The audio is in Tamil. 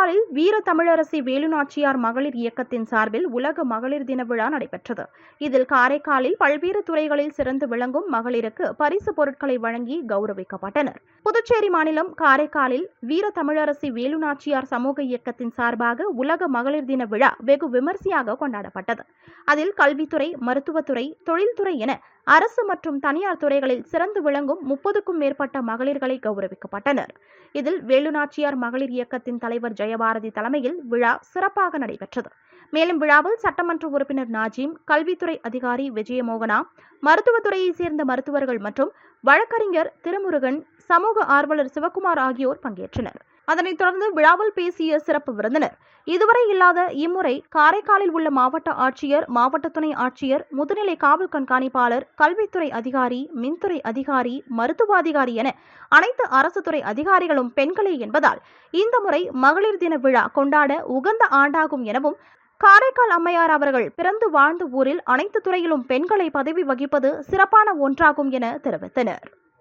காரைக்காலில் வீர தமிழரசி வேலுநாச்சியார் மகளிர் இயக்கத்தின் சார்பில் உலக மகளிர் தின விழா நடைபெற்றது. இதில் காரைக்காலில் பல்வேறு துறைகளில் சிறந்து விளங்கும் மகளிருக்கு பரிசு பொருட்களை வழங்கி கௌரவிக்கப்பட்டனர். புதுச்சேரி மாநிலம் காரைக்காலில் வீர தமிழரசி வேலுநாச்சியார் சமூக இயக்கத்தின் சார்பாக உலக மகளிர் தின விழா வெகு விமர்சையாக கொண்டாடப்பட்டது. அதில் கல்வித்துறை, மருத்துவத்துறை, தொழில்துறை என அரசு மற்றும் தனியார் துறைகளில் சிறந்து விளங்கும் 30க்கும் மேற்பட்ட மகளிர்களை கௌரவிக்கப்பட்டனர். இதில் வேலுநாச்சியார் மகளிர் இயக்கத்தின் தலைவர் ஜெயபாரதி தலைமையில் விழா சிறப்பாக நடைபெற்றது. மேலும் விழாவில் சட்டமன்ற உறுப்பினர் நாஜீம், கல்வித்துறை அதிகாரி விஜயமோகனா, மருத்துவத்துறையைச் சேர்ந்த மருத்துவர்கள் மற்றும் வழக்கறிஞர் திருமுருகன், சமூக ஆர்வலர் சிவக்குமார் ஆகியோர் பங்கேற்றனர். அதனைத் தொடர்ந்து விழாவில் பேசிய சிறப்பு விருந்தினர், இதுவரை இல்லாத இம்முறை காரைக்காலில் உள்ள மாவட்ட ஆட்சியர், மாவட்ட துணை ஆட்சியர், முதுநிலை காவல் கண்காணிப்பாளர், கல்வித்துறை அதிகாரி, மின்துறை அதிகாரி, மருத்துவ அதிகாரி என அனைத்து அரசு துறை அதிகாரிகளும் பெண்களே என்பதால் இந்த முறை மகளிர் தின விழா கொண்டாட உகந்த ஆண்டாகும் எனவும், காரைக்கால் அம்மையார் அவர்கள் பிறந்து வாழ்ந்த ஊரில் அனைத்து துறையிலும் பெண்களை பதவி வகிப்பது சிறப்பான ஒன்றாகும் என தெரிவித்தனர்.